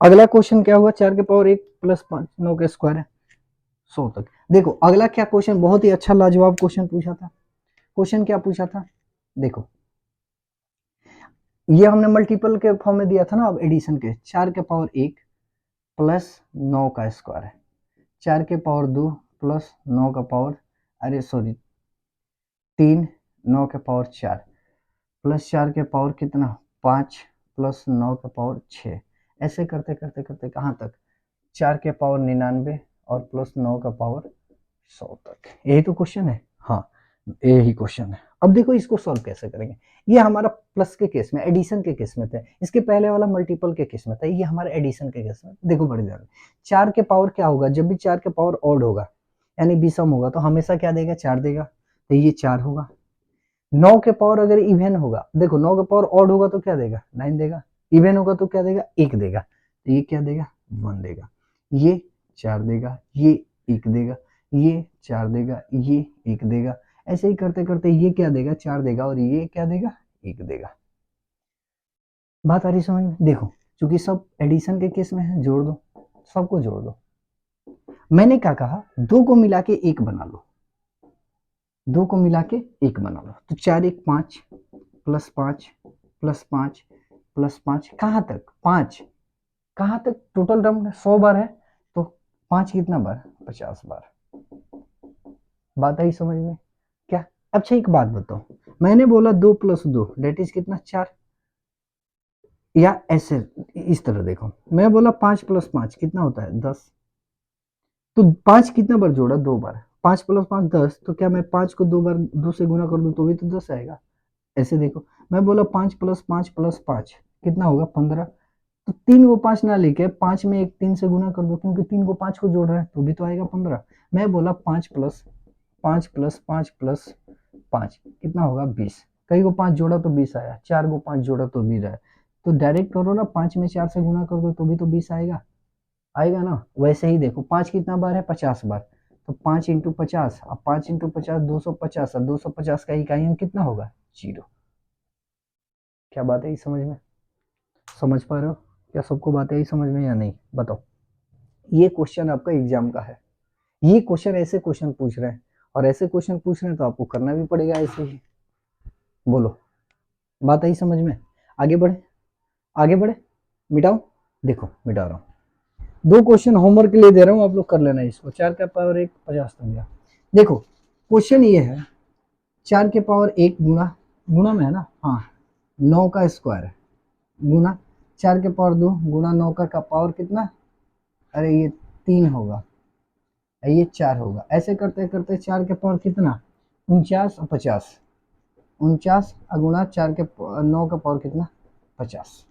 Speaker 1: अगला क्वेश्चन क्या हुआ, 4 के पावर 1 प्लस 5 9 के स्क्वायर है 100 तक। देखो अगला क्या क्वेश्चन, बहुत ही अच्छा लाजवाब क्वेश्चन पूछा था। क्वेश्चन क्या पूछा था, देखो ये हमने मल्टीपल के फॉर्म में दिया था ना, अब एडिशन के, 4 के पावर 1 प्लस 9 का स्क्वायर है, 4 के पावर 2 प्लस 9 का पावर, अरे सॉरी 3, 9 के पावर 4 प्लस 4 के पावर कितना 5 प्लस 9 के पावर 6। ऐसे करते करते करते कहाँ तक, 4 के पावर 99 और प्लस 9 का पावर 100 तक। यही तो क्वेश्चन है, हाँ यही क्वेश्चन है। अब देखो इसको सॉल्व कैसे करेंगे, ये हमारा प्लस के केस में, एडिशन के केस में था, इसके पहले वाला मल्टीपल के केस में था, ये हमारा एडिशन के केस में। देखो बड़ी ध्यान, 4 के पावर क्या होगा, जब भी 4 के पावर ऑड होगा यानी विषम होगा तो हमेशा क्या देगा, 4 देगा, तो ये 4 होगा। 9 के पावर अगर इवन होगा, देखो 9 के पावर ऑड होगा तो क्या देगा, 9 देगा, इवन होगा तो क्या देगा, 1 देगा, तो ये क्या देगा, 1 देगा, ये 4 देगा, ये 1 देगा, ये 4 देगा, ये 1 देगा। ऐसे ही करते करते ये क्या देगा, 4 देगा, और ये क्या देगा, 1 देगा। बात आ रही समझ में, देखो चूंकि सब एडिशन के केस में है, जोड़ दो, सबको जोड़ दो। मैंने क्या कहा, 2 को मिला के 1 बना लो, दो को मिला के एक बना लो, तो 4 1 5 प्लस 5 प्लस 5 प्लस 5, कहाँ तक 5, कहाँ तक टोटल टर्म 100 बार है, तो 5 कितना बार 50 बार। बात आई समझ में क्या? अच्छा एक बात बताओ, मैंने बोला 2 + 2 डेट इज कितना 4, या ऐसे इस तरह देखो, मैं बोला 5 + 5 कितना होता है 10, तो 5 कितना बार जोड़ा 2 बार, 5 + 5 10, तो क्या मैं 5 को 2 बार 2 से गुना कर दूं तो भी तो 10 आएगा। ऐसे देखो, मैं बोला 5 + 5 + 5 कितना होगा 15, तो 3 को 5 ना लेके 5 में एक 3 से गुना कर दो, क्योंकि 3 को 5 को जोड़ रहा है तो भी तो आएगा 15। मैं बोला 5 + 5 + 5 + 5 कितना होगा 20, कई को 5 जोड़ा तो 20 आया, 4 को 5 जोड़ा तो 20 आया, तो डायरेक्ट करो ना 5 में 4 से गुना कर दो तो भी तो 20 आएगा, आएगा ना। वैसे ही देखो 5 कितना बार है 50 बार, तो 5 × 50, अब 5 × 50 250, और 250 का इकाई अंक कितना होगा 0। क्या बात है समझ में, समझ पा रहे हो क्या? सबको बात है समझ में या नहीं बताओ। ये क्वेश्चन आपका एग्जाम का है, ये क्वेश्चन ऐसे क्वेश्चन पूछ रहे हैं, और ऐसे क्वेश्चन पूछ रहे हैं तो आपको करना भी पड़ेगा ऐसे ही। बोलो बात आई समझ में? आगे बढ़े, आगे बढ़े, मिटाओ, देखो मिटा रहा हूँ। दो क्वेश्चन होमवर्क के लिए दे रहा हूँ, आप लोग कर लेना इसको। 4 का पावर 1 50 हो गया। देखो क्वेश्चन ये है, 4 के पावर 1 गुना, गुना में है ना, हाँ 9 का स्क्वायर गुना 4 के पावर 2 गुना 9 का पावर कितना, अरे ये 3 होगा, ये 4 होगा। ऐसे करते करते 4 के पावर कितना 49 और 50, 49 गुना 4 के 9 का पावर कितना 50।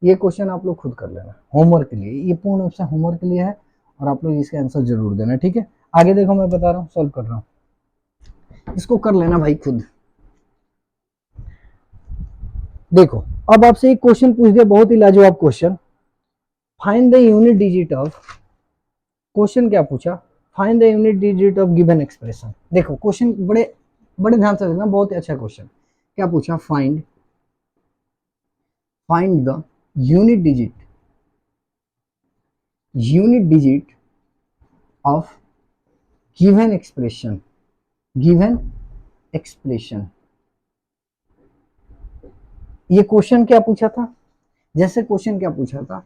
Speaker 1: ये क्वेश्चन आप लोग खुद कर लेना होमवर्क के लिए, ये पूर्ण रूप से होमवर्क के लिए है, और आप लोग इसका आंसर जरूर देना, ठीक है। आगे देखो मैं बता रहा हूँ, सॉल्व कर रहा हूँ, इसको कर लेना भाई खुद। देखो अब आपसे एक क्वेश्चन पूछ दिया, बहुत ही लाजवाब question, find the unit digit of, question क्या पूछा, find the unit digit of given expression. देखो क्वेश्चन बड़े बड़े ध्यान से देखना, बहुत ही अच्छा क्वेश्चन। क्या पूछा, find the unit digit of given expression, given expression. ये क्वेश्चन क्या पूछा था, जैसे क्वेश्चन क्या पूछा था,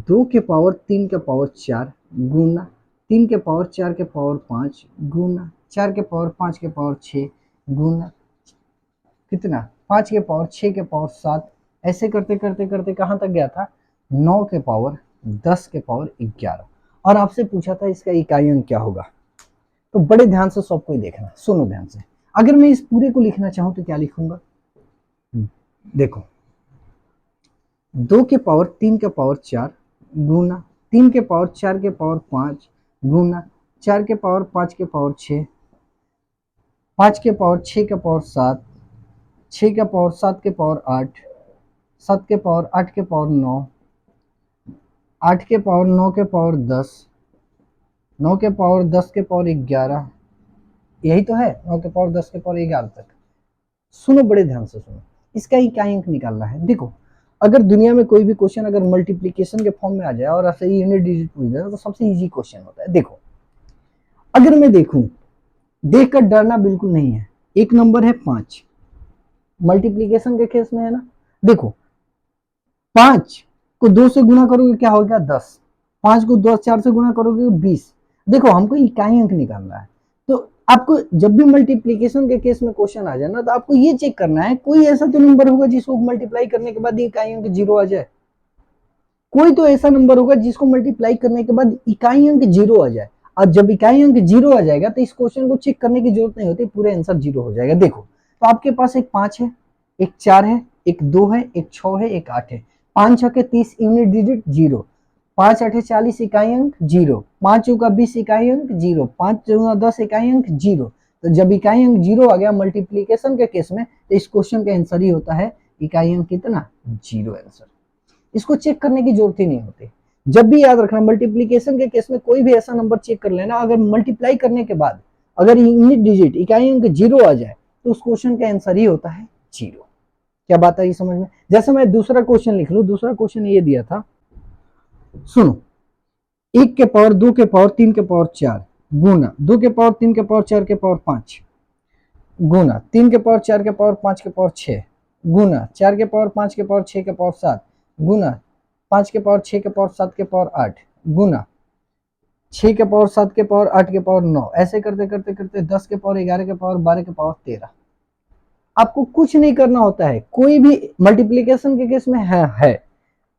Speaker 1: 2 के पावर 3 के पावर 4 गुना 3 के पावर 4 के पावर 5 गुना 4 के पावर 5 के पावर 6 गुना कितना 5 के पावर 6 के पावर 7, ऐसे करते करते करते कहाँ तक गया था 9 के पावर 10 के पावर 11, और आपसे पूछा था इसका इकाई अंक क्या होगा। तो बड़े ध्यान से सबको देखना, सुनो ध्यान से। अगर मैं इस पूरे को लिखना चाहूं तो क्या लिखूंगा, देखो 2 के पावर 3 के पावर 4 गुना 3 के पावर 4 के पावर 5 गुना 4 के पावर 5 के पावर 6, 5 के पावर 6 के पावर 7, 6 के पावर 7 के पावर 8, 7 के पावर 8 के पावर 9, 8 के पावर 9 के पावर 10, 9 के पावर 10 के पावर 11, यही तो है 9 के पावर 10 के पावर 11 तक। सुनो बड़े ध्यान से सुनो, इसका इकाई अंक निकालना है। देखो अगर दुनिया में कोई भी क्वेश्चन अगर मल्टीप्लिकेशन के फॉर्म में आ जाए और आपसे यूनिट डिजिट पूछ दे तो सबसे इजी क्वेश्चन होता है। देखो अगर मैं देखूं, देखकर डरना बिल्कुल नहीं है, एक नंबर है 5, मल्टीप्लिकेशन के केस में है ना, देखो 5 को 2 से गुना करोगे क्या हो गया 10, 5 को 2 4 से गुना करोगे 20। देखो हमको इकाई अंक निकालना है, तो आपको जब भी मल्टीप्लिकेशन के केस में क्वेश्चन आ जाए ना, तो आपको ये चेक करना है कोई ऐसा तो नंबर होगा जिसको मल्टीप्लाई करने के बाद इकाई अंक 0 आ जाए, कोई तो ऐसा नंबर होगा जिसको मल्टीप्लाई करने के बाद इकाई अंक 0 आ जाए। और जब इकाई अंक 0 आ जाएगा तो इस क्वेश्चन को चेक करने की जरूरत नहीं होती, पूरे आंसर 0 हो जाएगा। देखो तो आपके पास एक 5 है, एक 4 है, एक 2 है, एक 6 है, एक 8 है, 5 6 के 30 यूनिट डिजिट 0, 5 8 40 इकाई अंक 0, 5 चौका 20 इकाई अंक 0, 5 चौका 10 इकाई अंक 0। तो जब इकाई अंक 0 आ गया मल्टीप्लीकेशन के केस में, तो इस क्वेश्चन का आंसर ही होता है इकाई अंक कितना 0 आंसर। इसको चेक करने की जरूरत ही नहीं होती। जब भी याद रखना मल्टीप्लीकेशन के केस में कोई भी ऐसा नंबर चेक कर लेना, अगर मल्टीप्लाई करने के बाद अगर यूनिट डिजिट इकाई अंक 0 आ जाए तो उस क्वेश्चन का आंसर ही होता है 0। क्या बात आई समझ में? जैसे मैं दूसरा क्वेश्चन लिख लूं, दूसरा क्वेश्चन ये दिया था, सुनो 1 के पावर 2 के पावर 3 के पावर 4 गुना 2 के पावर 3 के पावर 4 के पावर 5 गुना 3 के पावर 4 के पावर 5 के पावर 6 गुना 4 के पावर 5 के पावर 6 के पावर 7 गुना 5 के पावर 6 के पावर 7 के पावर 8 गुना 6 के पावर 7 के पावर 8 के पावर 9, ऐसे करते करते करते 10 के पावर 11 के पावर 12 के पावर 13। आपको कुछ नहीं करना होता है, कोई भी मल्टीप्लीकेशन के केस में है।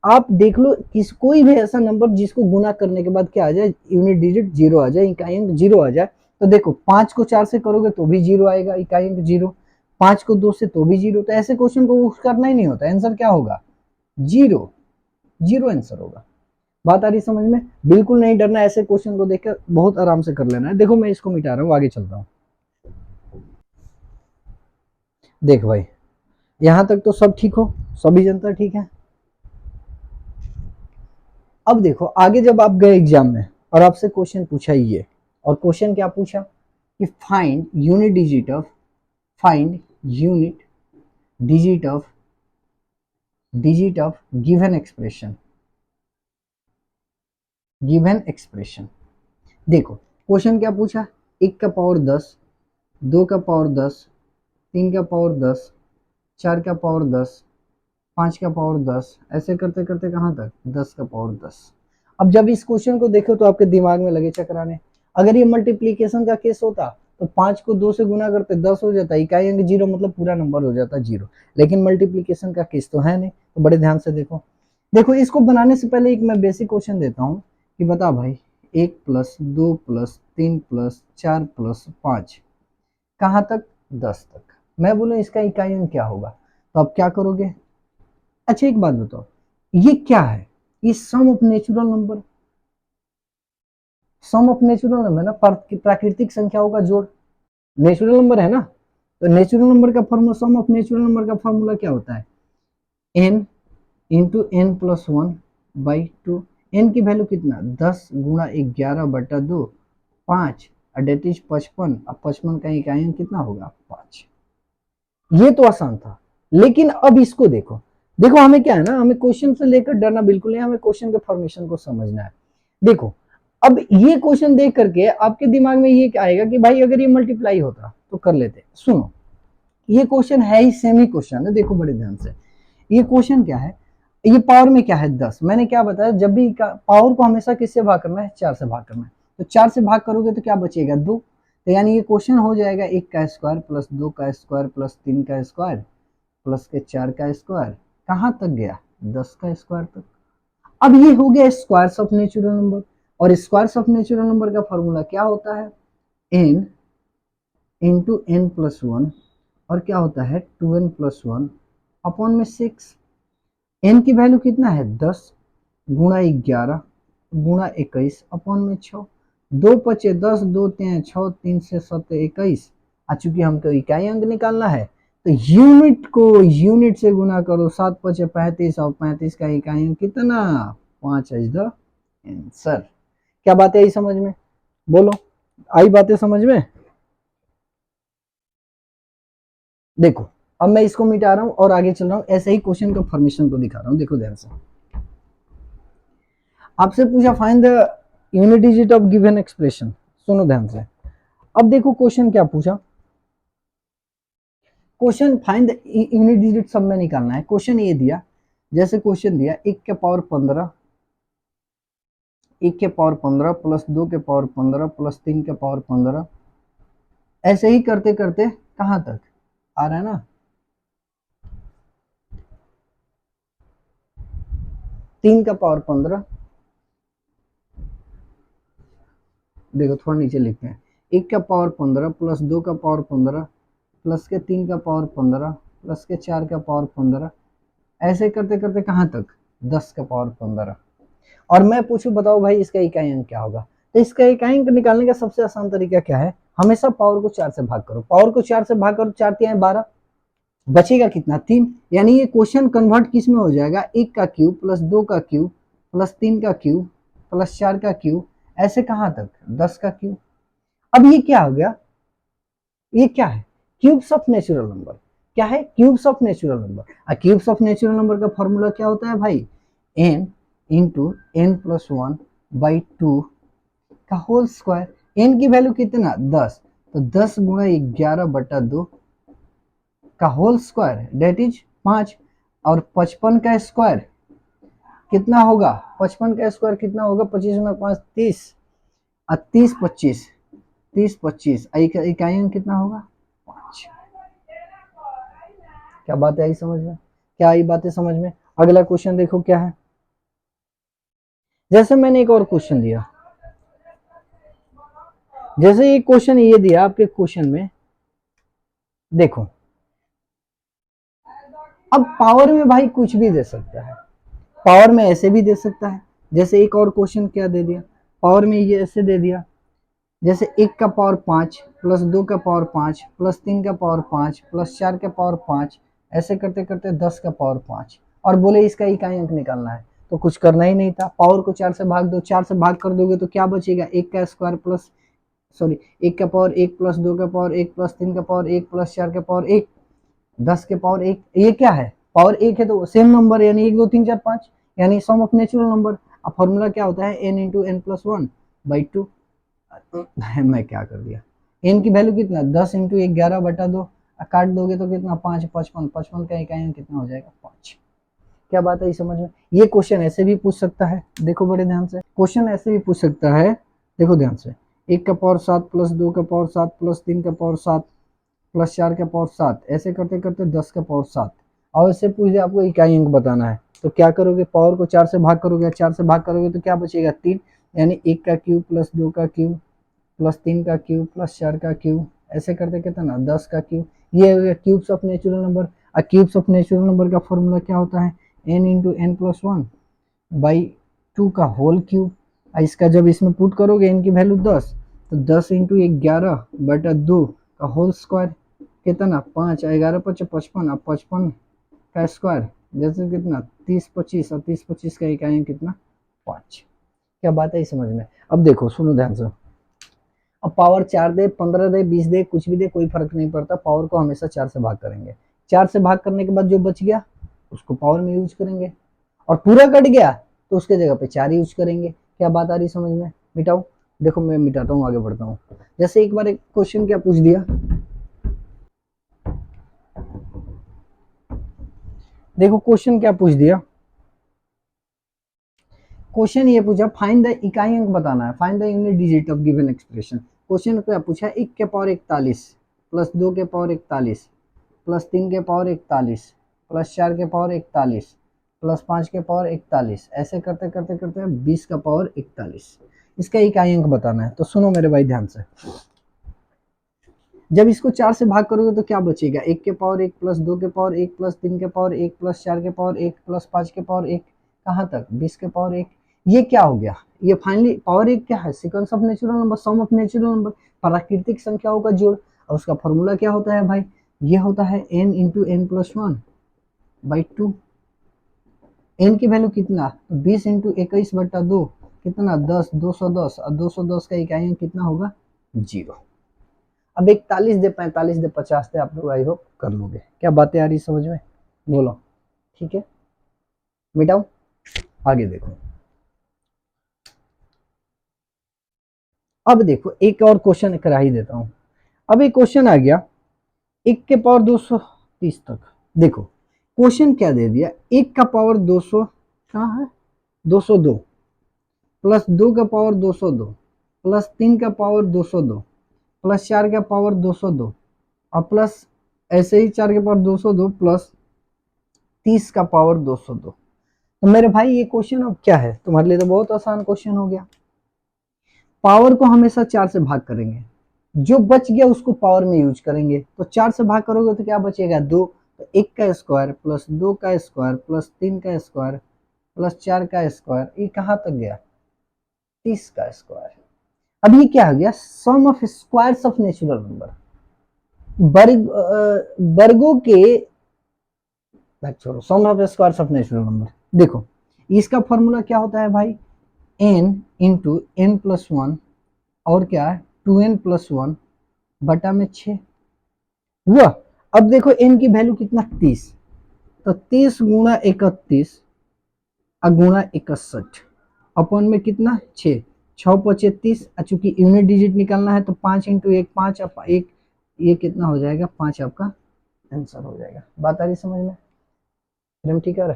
Speaker 1: आप देख लो कोई भी ऐसा नंबर जिसको गुना करने के बाद क्या आ जाए, यूनिट डिजिट 0 आ जाए, इकाई अंक 0 आ जाए। तो देखो 5 को 4 से करोगे तो भी 0 आएगा, इकाई अंक 0। 5 को 2 से तो भी 0। तो ऐसे क्वेश्चन को करना ही नहीं होता, आंसर क्या होगा, 0। 0 आंसर होगा। बात आ रही समझ में? बिल्कुल नहीं डरना, ऐसे क्वेश्चन को देखकर बहुत आराम से कर लेना है। देखो मैं इसको मिटा रहा हूँ, आगे चलता हूँ। देख भाई यहां तक तो सब ठीक हो, सभी जनता ठीक है। अब देखो आगे जब आप गए एग्जाम में और आपसे क्वेश्चन पूछा ये, और क्वेश्चन क्या पूछा कि find unit digit of given expression. देखो क्वेश्चन क्या पूछा, 1 का पावर 10, 2 का पावर 10, 3 का पावर 10, 4 का पावर 10, 5 का पावर 10, ऐसे करते करते कहाँ तक, 10 का पावर 10। अब जब इस क्वेश्चन को देखो तो आपके दिमाग में लगे चकराने। अगर ये मल्टीप्लीकेशन का केस होता तो 5 को 2 से गुना करते 10 हो जाता, इकाई अंक 0, मतलब पूरा नंबर हो जाता 0। लेकिन मल्टीप्लीकेशन का केस तो है नहीं, तो बड़े ध्यान से देखो। देखो इसको बनाने से पहले एक मैं बेसिक क्वेश्चन देता हूँ कि बता भाई 1 + 2 + 3 + 4 + 5 कहाँ तक, 10 तक। मैं बोलूँ इसका इकाई अंक क्या होगा, तो आप क्या करोगे। अच्छा एक बात बताओ, ये क्या है, ये सम ऑफ नेचुरल नंबर, ना, प्राकृतिक संख्याओं का जोड़ नेचुरल नंबर है ना। तो नेचुरल नंबर का formula, sum of natural number का फॉर्मूला क्या होता है, n इंटू n + 1/2। n की वैल्यू कितना, 10 गुणा 11/2, 5, डेट इज 55। अब 55 का इकाई अंक कितना होगा, 5। ये तो आसान था, लेकिन अब इसको देखो। देखो हमें क्या है ना, हमें क्वेश्चन से लेकर डरना बिल्कुल नहीं, हमें क्वेश्चन के फॉर्मेशन को समझना है। देखो अब ये क्वेश्चन देख करके आपके दिमाग में ये क्या आएगा कि भाई अगर ये मल्टीप्लाई होता तो कर लेते। सुनो ये क्वेश्चन है ही सेमी क्वेश्चन है, देखो बड़े ध्यान से। ये क्वेश्चन क्या है, ये पावर में क्या है, 10। मैंने क्या बताया, जब भी पावर को हमेशा किससे भाग करना है, 4 से भाग करना है। तो 4 से भाग करोगे तो क्या बचेगा, 2। तो यानी ये क्वेश्चन हो जाएगा 1 का स्क्वायर प्लस 2 का स्क्वायर प्लस 3 का स्क्वायर प्लस के 4 का स्क्वायर, कहाँ तक गया, 10 का स्क्वायर तक। अब ये हो गया स्क्वायर्स ऑफ नेचुरल नंबर, और स्क्वायर्स ऑफ नेचुरल नंबर का फॉर्मूला क्या होता है, n इंटू n+1, और क्या होता है 2n+1 अपॉन में 6। n की वैल्यू कितना है, 10 गुणा 11 गुणा 21 अपॉन में 6। 2 पचे 10, 2 3 6, 3 से 7 21। चूंकि हमको इकाई अंक निकालना है तो यूनिट को यूनिट से गुना करो, 7 पचे 35, और 35 का इकाई अंक कितना, 5 इज द आंसर। क्या बात है, समझ में, बोलो आई बातें समझ में। देखो अब मैं इसको मिटा रहा हूं और आगे चल रहा हूं, ऐसे ही क्वेश्चन का फॉर्मेशन को दिखा रहा हूं। देखो ध्यान से, आपसे पूछा find the unit digit of given expression. सुनो ध्यान से। अब देखो क्वेश्चन क्या पूछा, question find the unit digit सब में निकालना है। क्वेश्चन ये दिया, जैसे क्वेश्चन दिया 1 के पावर 15, 1 के पावर 15 प्लस 2 के पावर 15 प्लस 3 के पावर 15, ऐसे ही करते करते कहां तक आ रहा है ना, 3 का पावर 15। देखो थोड़ा नीचे लिखते हैं, 1 का पावर 15 प्लस 2 का पावर 15 प्लस के 3 का पावर 15 प्लस के 4 का पावर 15, ऐसे करते करते कहाँ तक, 10 का पावर 15। और मैं पूछूं बताओ भाई इसका इकाई अंक क्या होगा। तो इसका इकाई अंक निकालने का सबसे आसान तरीका क्या है, हमेशा पावर को 4 से भाग करो। पावर को 4 से भाग करो, 4 3 12, बचेगा कितना, 3। यानी ये क्वेश्चन कन्वर्ट किस में हो जाएगा, 1 का क्यूब प्लस 2 का क्यूब प्लस 3 का क्यूब प्लस 4 का क्यूब, ऐसे कहाँ तक, 10 का क्यूब। अब ये क्या हो गया, ये क्या है, क्यूब्स ऑफ नेचुरल नंबर। क्या है, cubes of natural number. Cubes of natural number का फॉर्मूला क्या होता है भाई, n इंटू n+1/2 का होल स्क्वायर। n की वैल्यू कितना, 10, तो 10 गुणा 11/2 का होल स्क्वायर डेट इज 5। और 55 का स्क्वायर कितना होगा? 55 का स्क्वायर कितना होगा? 25 में 5 30 और 30 25 30 25 इकाई अंक कितना होगा? 5। क्या बात आई समझ में? क्या आई बातें समझ में? अगला क्वेश्चन देखो क्या है। जैसे मैंने एक और क्वेश्चन दिया, जैसे एक क्वेश्चन ये दिया आपके क्वेश्चन में, देखो अब पावर में भाई कुछ भी दे सकता है, पावर में ऐसे भी दे सकता है। जैसे एक और क्वेश्चन क्या दे दिया, पावर में ये ऐसे दे दिया, जैसे 1 का पावर 5 प्लस 2 का पावर 5 प्लस 3 का पावर 5 प्लस 4 का पावर 5, ऐसे करते करते 10 का पावर 5, और बोले इसका इकाई अंक निकालना है। तो कुछ करना ही नहीं था, पावर को 4 से भाग दो, 4 से भाग कर दोगे तो क्या बचेगा? 1 का स्क्वायर प्लस सॉरी 1 का पावर 1 प्लस 2 का पावर 1 प्लस 3 का पावर 1 प्लस 4 का पावर 1, 10 के पावर 1। ये क्या है? पावर 1 है तो सेम नंबर, यानी 1 2 3 4 5, यानी सम ऑफ नेचुरल नंबर। अब फॉर्मूला क्या होता है? n into N plus 1/2। मैं क्या कर दिया, n की वैल्यू कितना? 10 इंटू 11/2, काट दोगे तो कितना? 5 55 55 का इकाई अंक कितना हो जाएगा? 5। क्या बात है समझ में? ये क्वेश्चन ऐसे भी पूछ सकता है, देखो बड़े ध्यान से, क्वेश्चन ऐसे भी पूछ सकता है, देखो ध्यान से। 1 का पावर 7 प्लस 2 का पावर 7 प्लस 3 का पावर 7 प्लस 4 का पावर 7, ऐसे करते करते 10 का पावर 7, और इससे पूछ दिया आपको इकाई अंक बताना है। तो क्या करोगे? पावर को 4 से भाग करोगे, 4 से भाग करोगे तो क्या बचेगा? 3, यानी 1 का क्यूब प्लस 2 का क्यूब प्लस 3 का क्यूब प्लस 4 का क्यूब, ऐसे करते कितना? 10 का क्यूब। ये हो गया क्यूब्स ऑफ नेचुरल नंबर। और क्यूब्स ऑफ नेचुरल नंबर का फॉर्मूला क्या होता है? n इंटू एन प्लस 1/2 का होल क्यूब। इसका जब इसमें पुट करोगे n की वैल्यू 10, तो 10 इंटू 11/2 का होल स्क्वायर कितना? 5, 11 5 55, अब 55 का स्क्वायर जैसे कितना? 30 25, और 30 25 का इकाई कितना? 5। क्या बात है समझ में? अब देखो सुनो ध्यान से, अब पावर 4 दे 15 दे 20 दे कुछ भी दे कोई फर्क नहीं पड़ता, पावर को हमेशा 4 से भाग करेंगे। 4 से भाग करने के बाद जो बच गया उसको पावर में यूज करेंगे, और पूरा कट गया तो उसके जगह पे 4 यूज करेंगे। क्या बात आ रही समझ में? मिटाओ, देखो मैं मिटाता हूँ, आगे बढ़ता हूँ। जैसे एक बार एक क्वेश्चन क्या पूछ दिया, देखो क्वेश्चन क्या पूछ दिया, क्वेश्चन ये पूछा फाइंड द इकाई अंक बताना है, find the unit digit of given expression. Question क्या पूछा? 1 के पावर 41 प्लस 2 के पावर 41 प्लस 3 के पावर 41 प्लस 4 के पावर 41 प्लस 5 के पावर 41, ऐसे करते करते करते 20 का पावर 41, इसका इकाई अंक बताना है। तो सुनो मेरे भाई ध्यान से, जब इसको 4 से भाग करोगे तो क्या बचेगा? 1 के पावर 1 प्लस 2 के पावर 1 प्लस 3 के पावर 1 प्लस 4 के पावर 1 प्लस 5 के पावर 1, कहाँ तक? 20 के पावर 1। ये क्या हो गया? ये फाइनली पावर 1 क्या है? Sequence of natural number, sum of natural number, प्राकृतिक संख्याओं का जोड़। और उसका फॉर्मूला क्या होता है भाई? ये होता है n into N plus 1/2। n की वैल्यू कितना? 20 इंटू 21/2 कितना? 10, 210, और 210 का इकाई अंक कितना होगा? 0। अब 41 दे 45 दे 50 दे आप लोग आई होप कर लोगे। क्या बातें आ रही समझ में? बोलो ठीक है, मिटाओ, आगे देखो। अब देखो एक और क्वेश्चन करा ही देता हूं। अब एक क्वेश्चन आ गया 1 के पावर 230 तक। देखो क्वेश्चन क्या दे दिया, 1 का पावर 200 कहाँ है? 202 प्लस 2 का पावर 202 प्लस 3 का पावर 202 प्लस 4 का पावर 202, और प्लस ऐसे ही 4 के पावर 202 प्लस 30 का पावर 202। तो मेरे भाई ये क्वेश्चन अब क्या है तुम्हारे लिए? तो बहुत आसान क्वेश्चन हो गया। पावर को हमेशा 4 से भाग करेंगे, जो बच गया उसको पावर में यूज करेंगे। तो 4 से भाग करोगे तो क्या बचेगा? 2, तो 1 का स्क्वायर प्लस 2 का स्क्वायर प्लस 3 का स्क्वायर प्लस 4 का स्क्वायर, ये कहाँ तक गया? 30 का स्क्वायर। अब ये क्या हो गया? Sum of squares of natural number, वर्गों के, छोड़ो, sum of squares of natural number. देखो इसका फॉर्मूला क्या होता है भाई? n इंटू एन प्लस 1, और क्या है? 2n प्लस 1 बटा में 6 हुआ। अब देखो n की वैल्यू कितना? 30, तो 30 गुणा 31 गुणा 61 अपन में कितना? 6, 6 पचे 30, चूंकि यूनिट डिजिट निकालना है तो 5 इंटू 1 5, आप एक ये कितना हो जाएगा 5 आपका आंसर हो जाएगा। बात आ रही समझ में? एकदम ठीक है।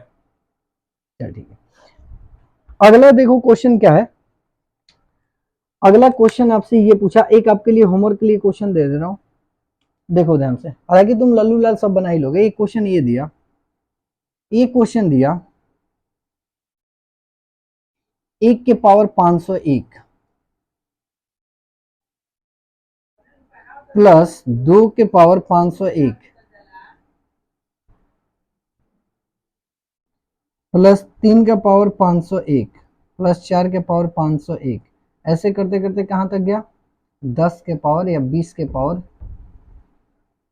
Speaker 1: चल ठीक है, अगला देखो क्वेश्चन क्या है। अगला क्वेश्चन आपसे ये पूछा, एक आपके लिए होमवर्क के लिए क्वेश्चन दे रहा हूं, देखो ध्यान से, हालांकि तुम लल्लू लाल सब बना ही लोगे। एक क्वेश्चन ये दिया, एक क्वेश्चन दिया 1 के पावर 501 प्लस 2 के पावर 501 प्लस 3 का पावर 501 प्लस 4 के पावर 501, ऐसे करते करते कहां तक गया 10 के पावर या 20 के पावर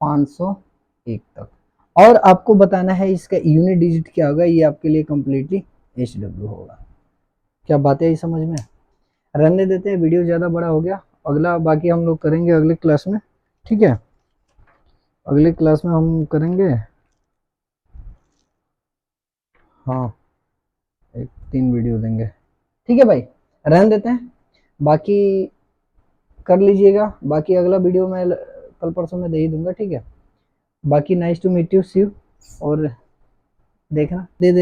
Speaker 1: 501 तक। और आपको बताना है इसका यूनिट डिजिट क्या होगा, ये आपके लिए कंप्लीटली HW होगा। क्या बातें आई समझ में? रहने देते हैं, वीडियो ज़्यादा बड़ा हो गया। अगला बाकी हम लोग करेंगे अगले क्लास में, ठीक है? अगले क्लास में हम करेंगे, हाँ, एक 3 वीडियो देंगे, ठीक है भाई? रहने देते हैं, बाकी कर लीजिएगा। बाकी अगला वीडियो मैं कल परसों में दे ही दूंगा, ठीक है? बाकी nice to meet you, see you, और देखना दे दे